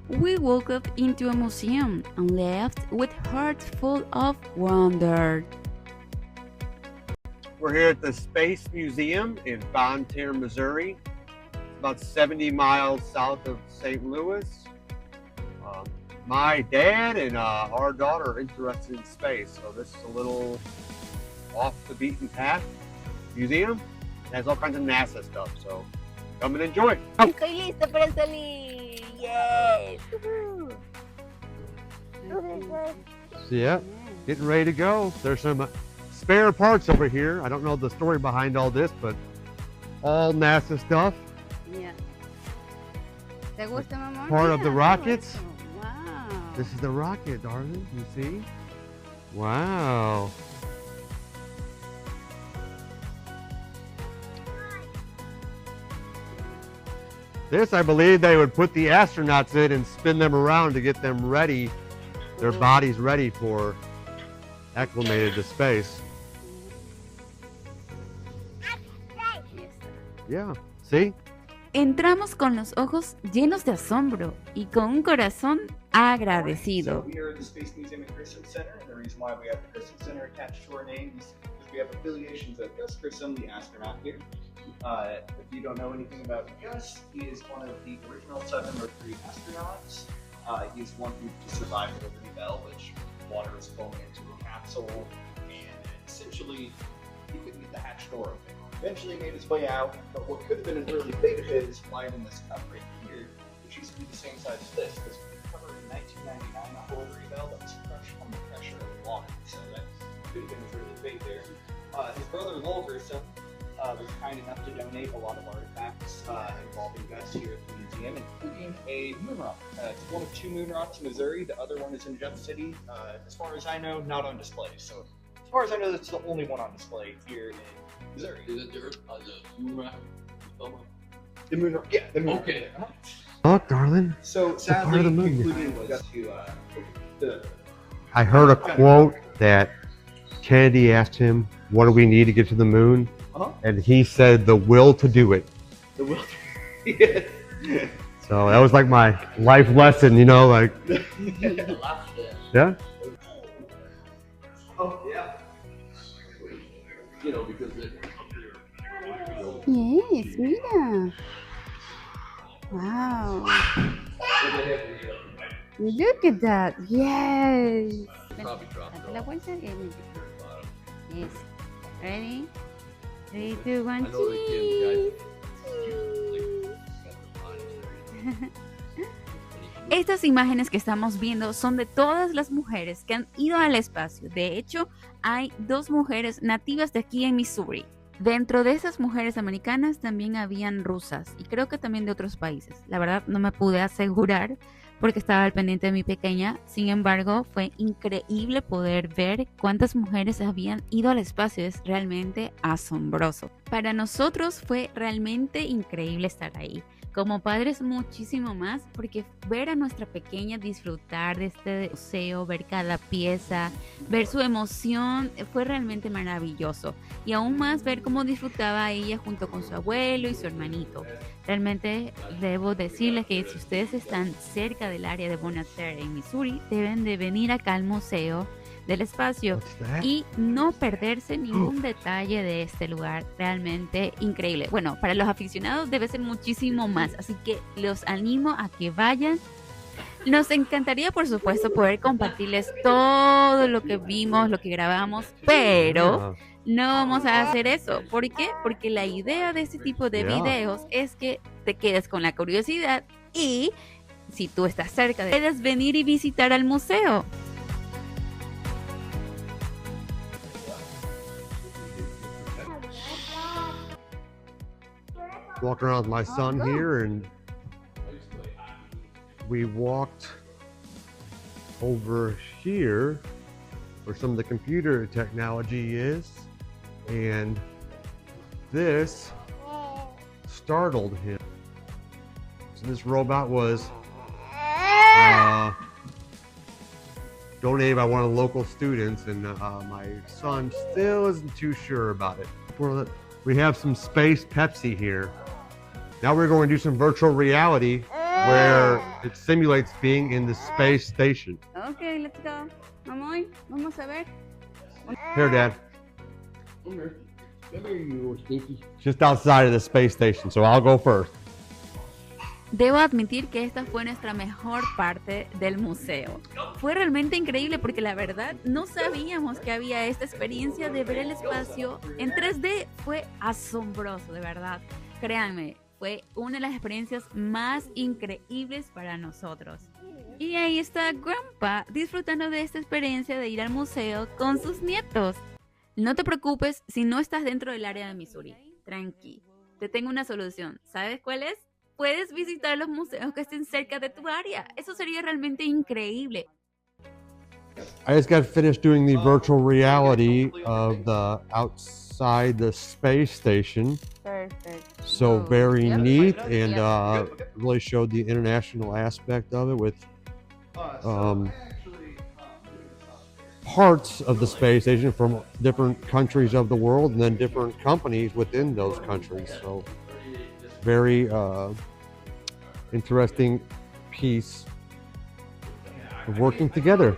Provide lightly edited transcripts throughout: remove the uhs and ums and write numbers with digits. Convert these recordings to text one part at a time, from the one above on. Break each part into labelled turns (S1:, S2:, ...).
S1: We woke up into a museum and left with hearts full of wonder.
S2: We're here at the Space Museum in Bonne Missouri. It's about 70 miles south of St. Louis. My dad and our daughter are interested in space, so this is a little off the beaten path museum. It has all kinds of NASA stuff, so come and enjoy.
S3: Estoy lista para salir. Yes.
S2: Yeah, getting ready to go. There's some spare parts over here. I don't know the story behind all this, but all NASA stuff.
S1: Yeah. ¿Te gusta, mamá?
S2: Part of the rockets.
S1: Wow.
S2: This is the rocket, darling. You see? Wow. This, I believe, they would put the astronauts in and spin them around to get them ready, their bodies ready for acclimated to space. Yeah, see?
S1: Entramos con los ojos llenos de asombro y con un corazón agradecido.
S4: So we are at the Space Museum and Grissom Center, and the reason why we have the Grissom Center attached to our name is because we have affiliations with Gus Grissom, the astronaut here. If you don't know anything about Gus, he is one of the original 7 Mercury astronauts. He's one who survived the Liberty Bell, which water was flowing into a capsule, and essentially he couldn't get the hatch door open. Eventually made his way out, but what could have been an early fate of his lied in this cup right here, which used to be the same size as this. This was covered in 1999, a whole Liberty Bell that was crushed under the pressure of the water, so that could have been his early fate there. His brother Lowell Grissom was kind enough to donate a lot of artifacts involving Gus here at the museum, including a moon rock. It's one of 2 moon rocks in Missouri. The other one is in Jeff City. As far as I know, not on display. So, as far as I know, that's the only one on display here in Missouri.
S5: Is it there? The moon rock?
S4: The moon rock, yeah, the moon
S5: Okay.
S4: rock.
S2: Look, darling.
S4: So,
S2: part
S4: sadly,
S2: of the moon.
S4: concluded was to the.
S2: I heard a quote that Kennedy asked him, what do we need to get to the moon?
S4: Uh-huh.
S2: And he said, the will to do it.
S4: The will. Yeah.
S2: So that was like my life lesson, you know, like, yeah.
S4: Oh, yeah.
S5: You know, because
S1: Yes, mira. Wow. Look at that. Yes.
S5: probably dropped
S1: Date
S5: it
S1: la
S5: off.
S1: vuelta.
S5: Bottom.
S1: Yes. Ready? 3, 2, 1,
S5: I know the
S1: cheese. Estas imágenes que estamos viendo son de todas las mujeres que han ido al espacio. De hecho, hay 2 mujeres nativas de aquí en Missouri. Dentro de esas mujeres americanas también habían rusas y creo que también de otros países. La verdad no me pude asegurar porque estaba al pendiente de mi pequeña. Sin embargo, fue increíble poder ver cuántas mujeres habían ido al espacio. Es realmente asombroso. Para nosotros fue realmente increíble estar ahí. Como padres muchísimo más, porque ver a nuestra pequeña disfrutar de este museo, ver cada pieza, ver su emoción, fue realmente maravilloso. Y aún más ver cómo disfrutaba ella junto con su abuelo y su hermanito. Realmente debo decirles que si ustedes están cerca del área de moment.It en Missouri, deben de venir acá al Museo del Espacio y no perderse ningún detalle de este lugar, realmente increíble. Bueno, para los aficionados debe ser muchísimo más, así que los animo a que vayan. Nos encantaría, por supuesto, poder compartirles todo lo que vimos, lo que grabamos, pero no vamos a hacer eso. ¿Por qué? Porque la idea de este tipo de videos es que te quedes con la curiosidad y si tú estás cerca, puedes venir y visitar al museo.
S2: Walk around with my son here, and we walked over here where some of the computer technology is, and this startled him. So this robot was donated by one of the local students, and my son still isn't too sure about it. We have some space Pepsi here. Now we're going to do some virtual reality where it simulates being in the space station.
S1: Okay, let's go. Vamos, vamos a ver.
S2: Here, Dad.
S5: Come here, you stinky.
S2: Just outside of the space station, so I'll go first.
S1: Debo admitir que esta fue nuestra mejor parte del museo. Fue realmente increíble porque la verdad no sabíamos que había esta experiencia de ver el espacio en 3D. Fue asombroso, de verdad. Créanme, fue una de las experiencias más increíbles para nosotros. Y ahí está Grandpa disfrutando de esta experiencia de ir al museo con sus nietos. No te preocupes si no estás dentro del área de Missouri. Tranqui, te tengo una solución. ¿Sabes cuál es? Puedes visitar los museos que estén cerca de tu área. Eso sería realmente increíble.
S2: I just got finished doing the virtual reality of the outside the space station.
S3: Perfect.
S2: So very
S4: Yeah,
S2: neat,
S4: that's
S2: and
S4: okay.
S2: really showed the international aspect of it with parts of the space station from different countries of the world, and then different companies within those countries. So very interesting piece of working together.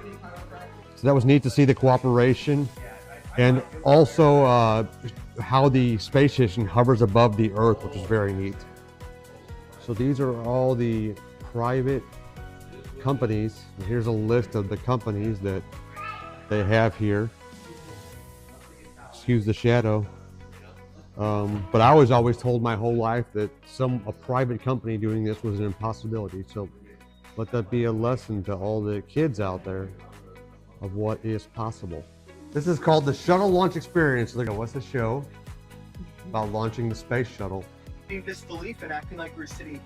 S2: So that was neat to see the cooperation, and also how the space station hovers above the Earth, which is very neat. So these are all the private companies. Here's a list of the companies that they have here. Excuse the shadow. But I was always told my whole life that a private company doing this was an impossibility. So let that be a lesson to all the kids out there of what is possible. This is called the Shuttle Launch Experience. Look at what's the show about launching the space shuttle.
S4: Being disbelief and acting like we're sitting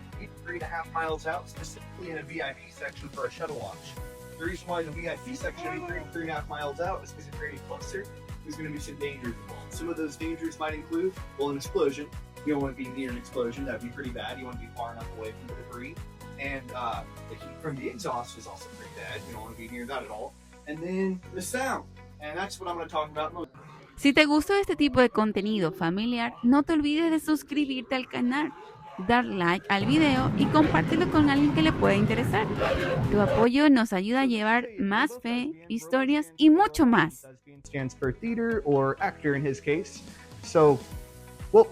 S4: 3.5 miles out, specifically in a VIP section for a shuttle launch. The reason why the VIP section would be 3.5 miles out is because if you're any closer, there's going to be some dangers involved. Some of those dangers might include, well, an explosion. You don't want to be near an explosion. That'd be pretty bad. You want to be far enough away from the debris. And the heat from the exhaust is also pretty bad. You don't want to be near that at all. And then the sound. And that's what I'm going to talk about most.
S1: Si te gustó este tipo de contenido familiar, no te olvides de suscribirte al canal, dar like al video y compártelo con alguien que le pueda interesar. Tu apoyo nos ayuda a llevar más fe, historias y mucho más.
S4: Stands for theater or actor in his case. So, well,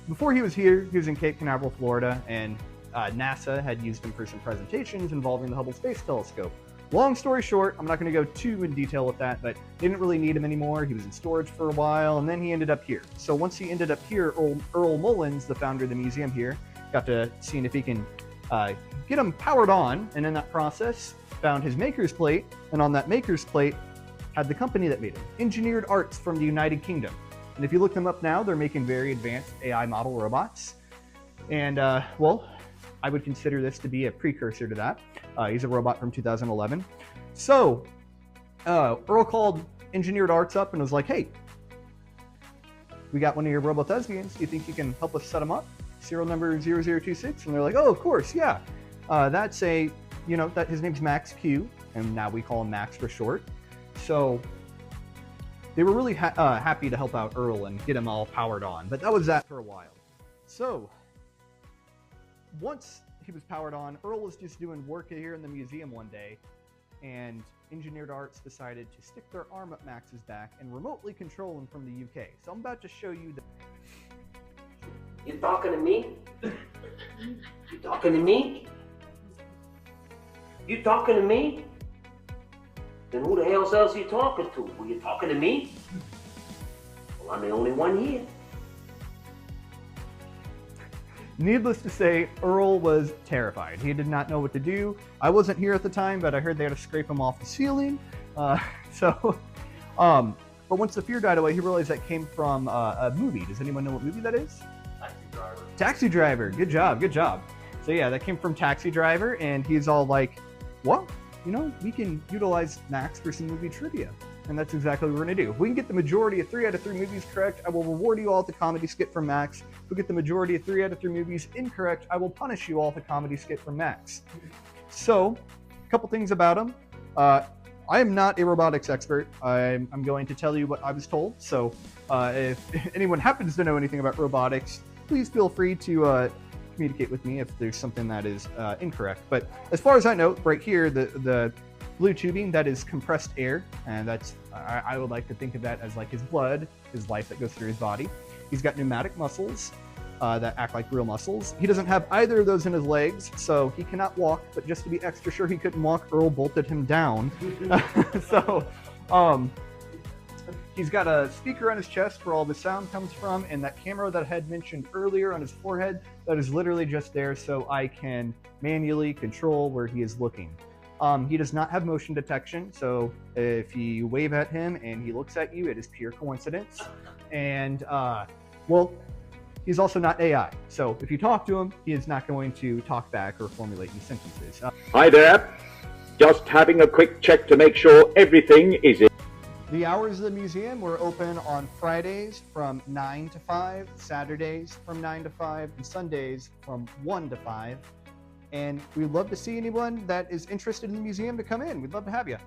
S4: before he was here, he was in Cape Canaveral, Florida, and NASA had used him for some presentations involving the Hubble Space Telescope. Long story short, I'm not going to go too in detail with that, but they didn't really need him anymore. He was in storage for a while, and then he ended up here. So once he ended up here, Earl Mullins, the founder of the museum here, got to seeing if he can get him powered on, and in that process, found his maker's plate, and on that maker's plate had the company that made him, Engineered Arts from the United Kingdom. And if you look them up now, they're making very advanced AI model robots. And, well, I would consider this to be a precursor to that. He's a robot from 2011. So Earl called Engineered Arts up and was like, hey, we got one of your robot thespians. Do you think you can help us set him up? Serial number 0026. And they're like, oh, of course, yeah. That's that his name's Max Q, and now we call him Max for short. So they were really happy to help out Earl and get him all powered on. But that was that for a while. So once he was powered on, Earl was just doing work here in the museum one day, and Engineered Arts decided to stick their arm up Max's back and remotely control him from the UK. So I'm about to show you the...
S6: You talking to me? You talking to me? You talking to me? Then who the hell else are you talking to? Were you talking to me? Well, I'm the only one here.
S4: Needless to say, Earl was terrified. He did not know what to do. I wasn't here at the time, but I heard they had to scrape him off the ceiling. But once the fear died away, he realized that came from a movie. Does anyone know what movie that is?
S5: Taxi driver.
S4: Taxi Driver. Good job, good job. So yeah, that came from Taxi Driver, and he's all like, well, we can utilize Max for some movie trivia. And that's exactly what we're going to do. If we can get the majority of 3 out of 3 movies correct, I will reward you all with the comedy skit from Max. If we get the majority of 3 out of 3 movies incorrect, I will punish you all with a comedy skit from Max. So, a couple things about him. I am not a robotics expert. I'm going to tell you what I was told. So, if anyone happens to know anything about robotics, please feel free to communicate with me if there's something that is incorrect. But as far as I know, right here, the blue tubing, that is compressed air, and that's I would like to think of that as like his blood, his life that goes through his body. He's got pneumatic muscles that act like real muscles. He doesn't have either of those in his legs, so he cannot walk, but just to be extra sure he couldn't walk, Earl bolted him down. So he's got a speaker on his chest where all the sound comes from, and that camera that I had mentioned earlier on his forehead, that is literally just there so I can manually control where he is looking. He does not have motion detection, so if you wave at him and he looks at you, it is pure coincidence. And, well, he's also not AI, so if you talk to him, he is not going to talk back or formulate any sentences.
S7: Hi there. Just having a quick check to make sure everything is in.
S4: The hours of the museum, we're open on Fridays from 9 to 5, Saturdays from 9 to 5, and Sundays from 1 to 5. And we'd love to see anyone that is interested in the museum to come in. We'd love to have you.